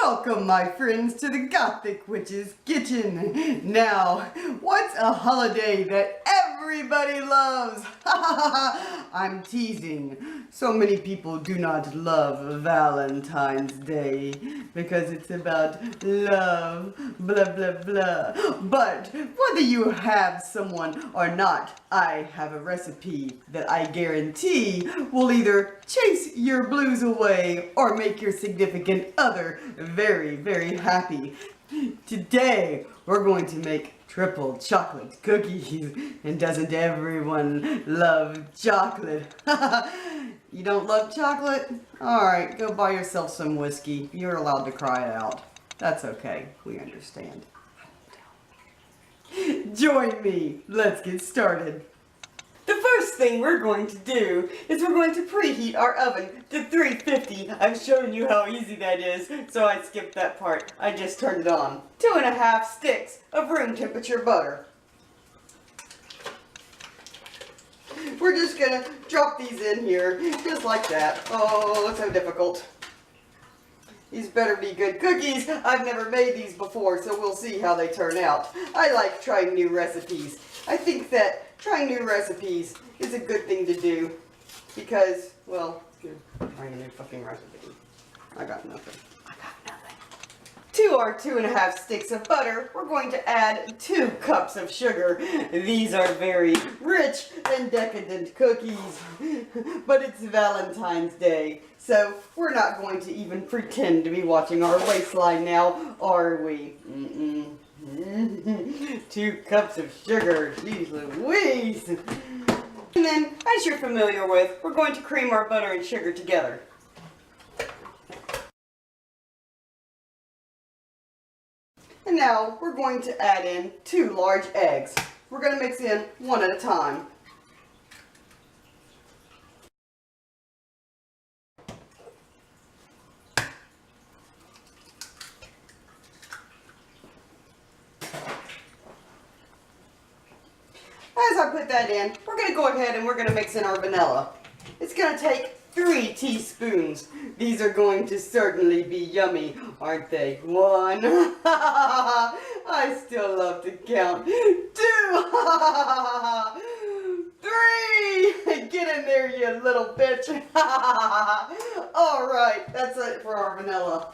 Welcome, my friends, to the Gothic Witch's Kitchen. Now, what's a holiday that everybody loves? I'm teasing. So many people do not love Valentine's Day because it's about love, blah, blah, blah. But whether you have someone or not, I have a recipe that I guarantee will either chase your blues away or make your significant other very, very happy. Today, we're going to make triple chocolate cookies. And doesn't everyone love chocolate? You don't love chocolate? Alright, go buy yourself some whiskey. You're allowed to cry it out. That's okay. We understand. Join me. Let's get started. The first thing we're going to do is we're going to preheat our oven to 350. I've shown you how easy that is, so I skipped that part. I just turned it on. 2.5 sticks of room temperature butter. We're just gonna drop these in here, just like that. Oh, it's so difficult. These better be good cookies. I've never made these before, so we'll see how they turn out. I like trying new recipes. I think that trying new recipes is a good thing to do because, well, it's good. Trying a new fucking recipe. I got nothing. To our 2.5 sticks of butter, we're going to add 2 cups of sugar. These are very rich and decadent cookies, but it's Valentine's Day, so we're not going to even pretend to be watching our waistline now, are we? 2 cups of sugar, geez Louise. And then, as you're familiar with, we're going to cream our butter and sugar together. And now, we're going to add in 2 large eggs. We're going to mix in one at a time. As I put that in, we're going to go ahead and we're going to mix in our vanilla. It's going to take 3 teaspoons. These are going to certainly be yummy, aren't they? 1. I still love to count. 2. 3. Get in there, you little bitch. Alright, that's it for our vanilla.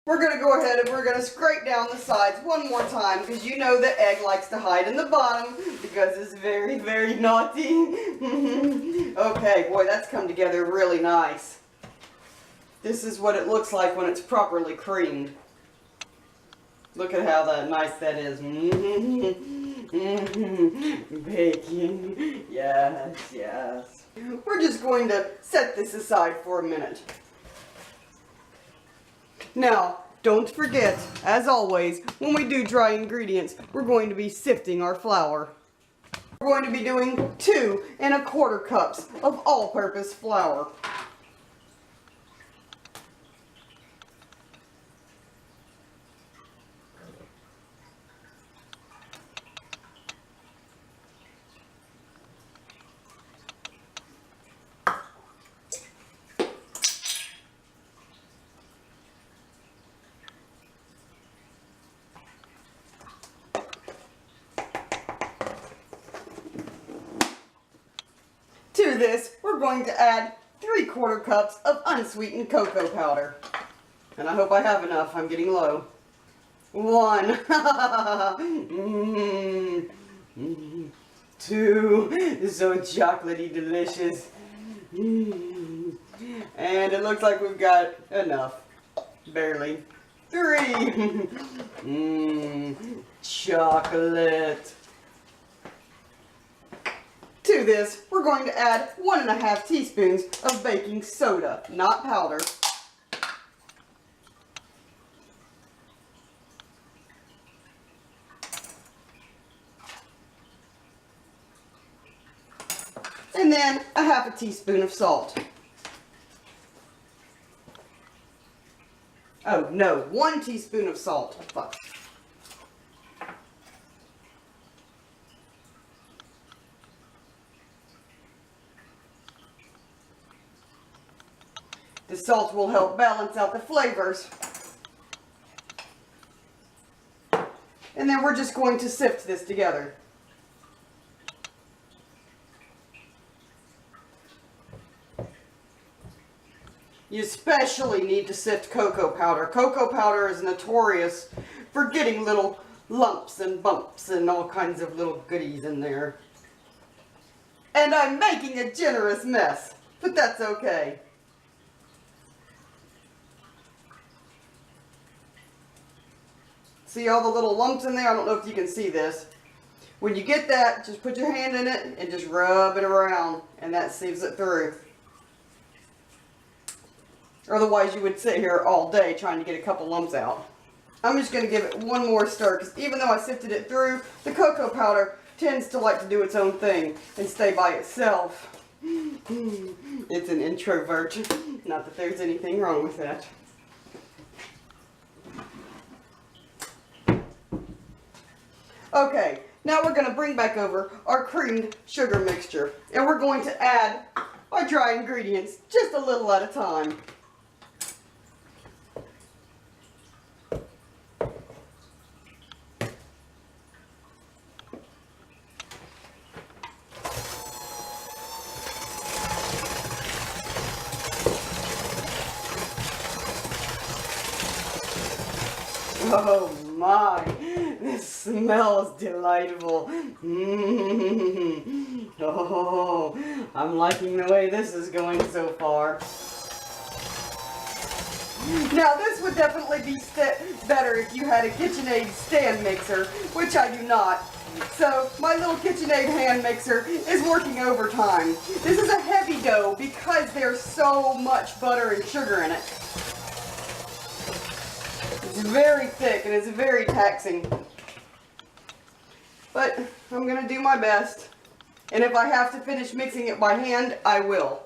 We're going to go ahead and we're going to scrape down the sides one more time because you know the egg likes to hide in the bottom because it's very, very naughty. Okay, boy, that's come together really nice. This is what it looks like when it's properly creamed. Look at how nice that is. Baking. Yes, yes. We're just going to set this aside for a minute. Now, don't forget, as always, when we do dry ingredients, we're going to be sifting our flour. We're going to be doing 2¼ cups of all-purpose flour. To this, we're going to add 3/4 cups of unsweetened cocoa powder. And I hope I have enough. I'm getting low. 1. 2. So chocolatey delicious. And it looks like we've got enough. Barely. 3. Chocolate. To this, we're going to add 1½ teaspoons of baking soda, not powder. And then 1/2 teaspoon of salt. Oh no, 1 teaspoon of salt. Fuck. The salt will help balance out the flavors. And then we're just going to sift this together. You especially need to sift cocoa powder. Cocoa powder is notorious for getting little lumps and bumps and all kinds of little goodies in there. And I'm making a generous mess, but that's okay. See all the little lumps in there? I don't know if you can see this. When you get that, just put your hand in it and just rub it around, and that sieves it through. Otherwise, you would sit here all day trying to get a couple lumps out. I'm just going to give it one more stir, because even though I sifted it through, the cocoa powder tends to like to do its own thing and stay by itself. It's an introvert. Not that there's anything wrong with that. Okay, now we're going to bring back over our creamed sugar mixture, and we're going to add our dry ingredients just a little at a time. Oh my, this smells delightful. Oh, I'm liking the way this is going so far. Now this would definitely be better if you had a KitchenAid stand mixer, which I do not. So my little KitchenAid hand mixer is working overtime. This is a heavy dough because there's so much butter and sugar in it. It's very thick and it's very taxing. But I'm going to do my best. And if I have to finish mixing it by hand, I will.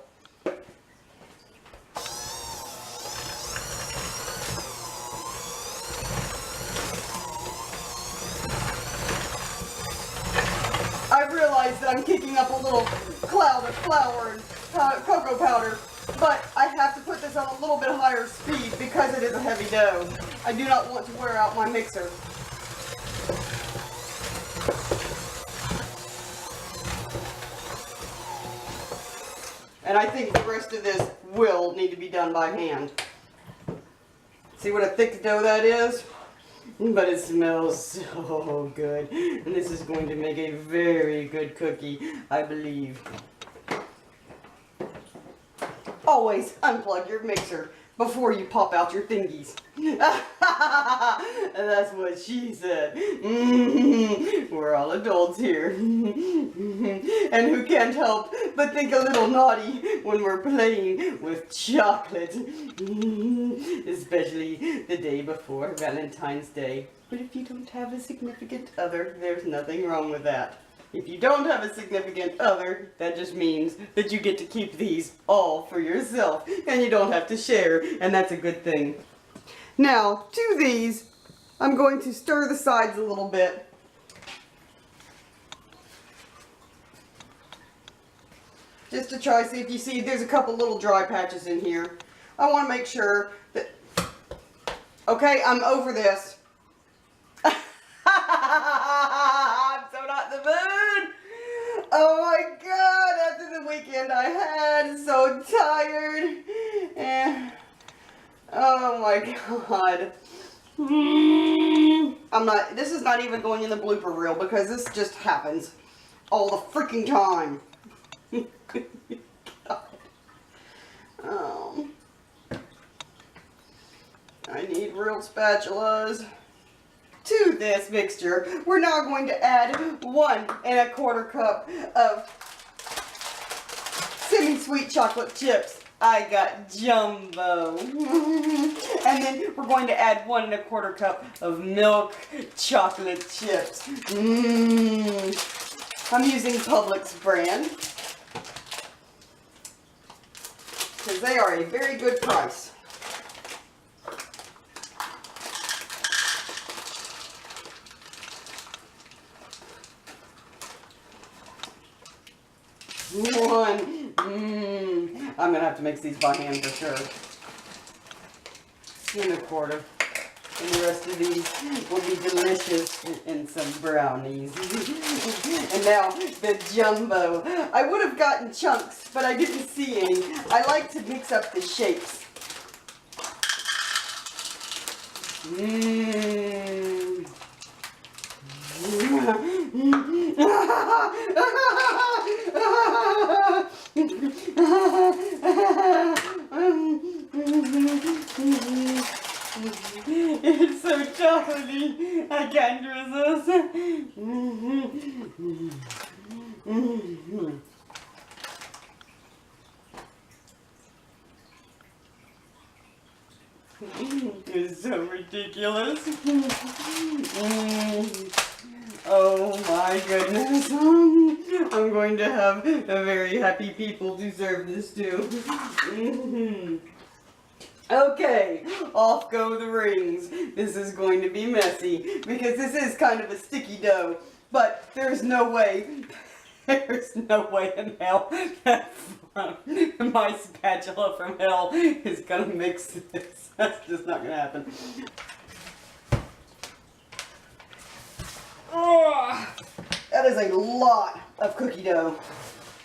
I've realized that I'm kicking up a little cloud of flour and cocoa powder, but I have to put this on a little bit higher speed because it is a heavy dough. I do not want to wear out my mixer. And I think the rest of this will need to be done by hand. See what a thick dough that is? But it smells so good. And this is going to make a very good cookie, I believe. Always unplug your mixer before you pop out your thingies. That's what she said. We're all adults here. And who can't help but think a little naughty when we're playing with chocolate. Especially the day before Valentine's Day. But if you don't have a significant other, there's nothing wrong with that. If you don't have a significant other, that just means that you get to keep these all for yourself and you don't have to share, and that's a good thing. Now, to these, I'm going to stir the sides a little bit. Just to try, see if you see there's a couple little dry patches in here. I want to make sure that, okay, I'm over this. I'm so not in the mood. Oh my God, after the weekend I had, so tired. And, oh my God. This is not even going in the blooper reel because this just happens all the freaking time. God. Oh. I need real spatulas. To this mixture, we're now going to add 1 1/4 cup of semi-sweet chocolate chips. I got jumbo. And then we're going to add 1 1/4 cup of milk chocolate chips. I'm using Publix brand because they are a very good price. I'm gonna have to mix these by hand for sure. and a quarter. And the rest of these will be delicious, and some brownies. And now the jumbo. I would have gotten chunks, but I didn't see any. I like to mix up the shapes. Mmm. It's so chocolatey, I can't resist. It's so ridiculous. Oh my goodness. I'm going to have a very happy people to serve this to. Okay, off go the rings. This is going to be messy because this is kind of a sticky dough, but there's no way in hell that my spatula from hell is gonna mix this. That's just not gonna happen. Oh, that is a lot of cookie dough.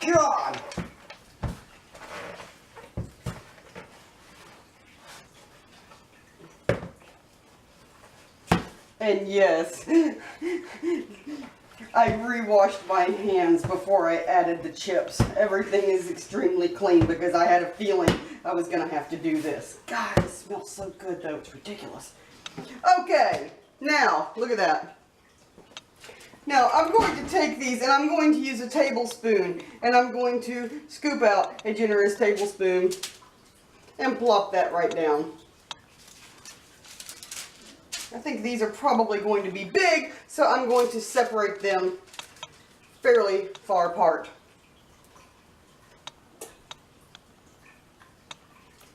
God! And yes, I re-washed my hands before I added the chips. Everything is extremely clean because I had a feeling I was going to have to do this. God, it smells so good though. It's ridiculous. Okay, now, look at that. Now, I'm going to take these and I'm going to use a tablespoon. And I'm going to scoop out a generous tablespoon and plop that right down. I think these are probably going to be big, so I'm going to separate them fairly far apart.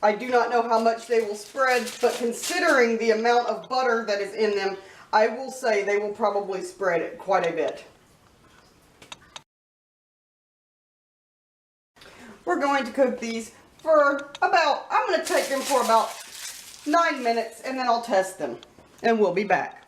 I do not know how much they will spread, but considering the amount of butter that is in them, I will say they will probably spread it quite a bit. We're going to cook these for about, I'm going to take them for about 9 minutes and then I'll test them. And we'll be back.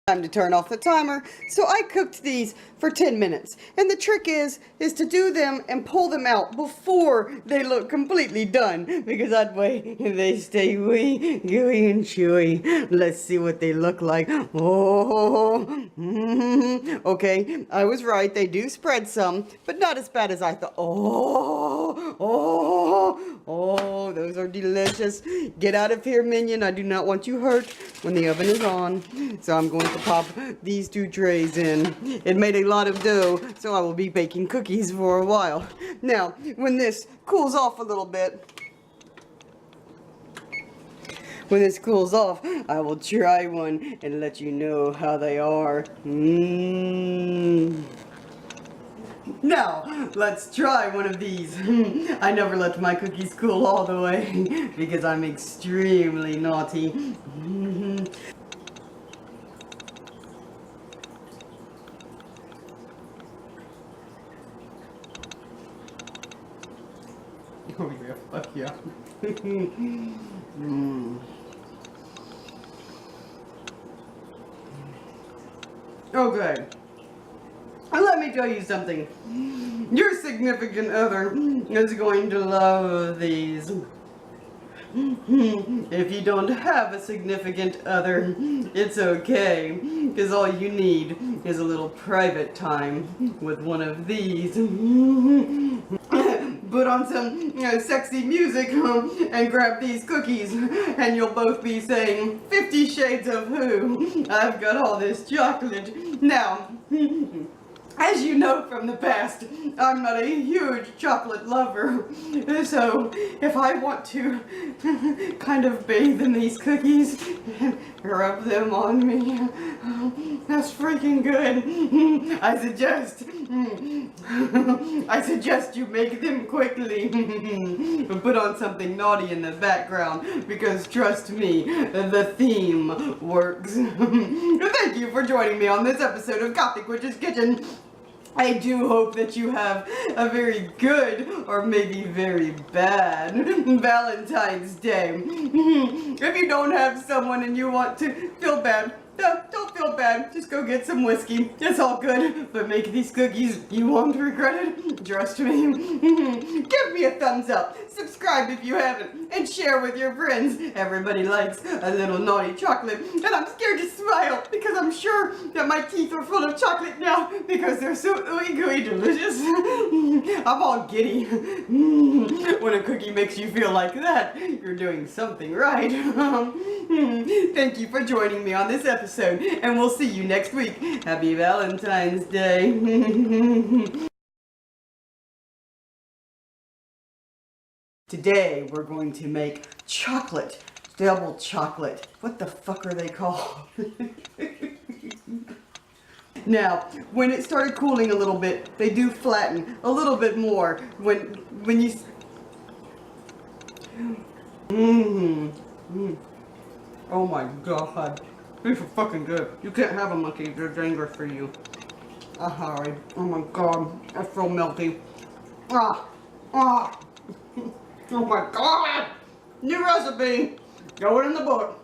Time to turn off the timer. So I cooked these for 10 minutes. And the trick is to do them and pull them out before they look completely done. Because that way they stay gooey and chewy. Let's see what they look like. Oh, okay, I was right. They do spread some, but not as bad as I thought. Oh, those are delicious. Get out of here, minion. I do not want you hurt when the oven is on. So I'm going to pop these 2 trays in. It made a lot of dough, so I will be baking cookies for a while. Now, when this cools off a little bit, I will try one and let you know how they are. Now, let's try one of these. I never let my cookies cool all the way because I'm extremely naughty. Oh yeah, fuck yeah. Okay. And let me tell you something. Your significant other is going to love these. If you don't have a significant other, it's okay, because all you need is a little private time with one of these. Put on some sexy music and grab these cookies, and you'll both be saying 50 Shades of Who. I've got all this chocolate. Now, As you know from the past, I'm not a huge chocolate lover, so if I want to kind of bathe in these cookies and rub them on me, that's freaking good. I suggest you make them quickly. Put on something naughty in the background, because trust me, the theme works. Thank you for joining me on this episode of Gothic Witch's Kitchen. I do hope that you have a very good, or maybe very bad, Valentine's Day. If you don't have someone and you want to feel bad, don't feel bad. Just go get some whiskey. It's all good. But make these cookies. You won't regret it. Trust me. Give me a thumbs up. Subscribe if you haven't. And share with your friends. Everybody likes a little naughty chocolate. And I'm scared to smile because I'm sure that my teeth are full of chocolate now because they're so ooey gooey delicious. I'm all giddy. When a cookie makes you feel like that, you're doing something right. Thank you for joining me on this episode, and we'll see you next week. Happy Valentine's Day. Today, we're going to make chocolate, double chocolate. What the fuck are they called? Now, when it started cooling a little bit, they do flatten a little bit more when you... Oh my god. These are fucking good. You can't have them, monkey. They're dangerous for you. Sorry. Oh my god. That's so melty. Oh my god! New recipe! Go in the book.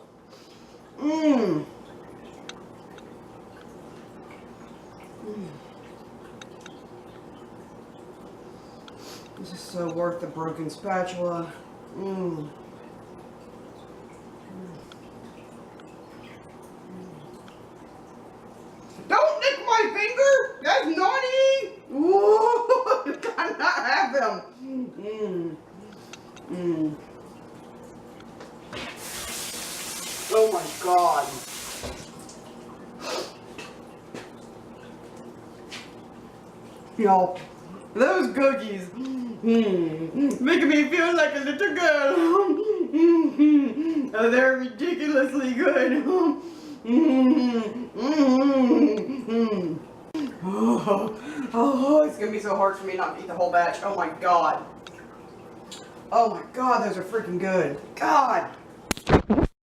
This is so worth the broken spatula. Don't lick my finger! That's naughty! Ooh, you cannot have them! Oh my god. Y'all, those cookies, making me feel like a little girl. Oh, they're ridiculously good. Oh, it's gonna be so hard for me not to eat the whole batch. Oh my god. Oh my god, those are freaking good. God.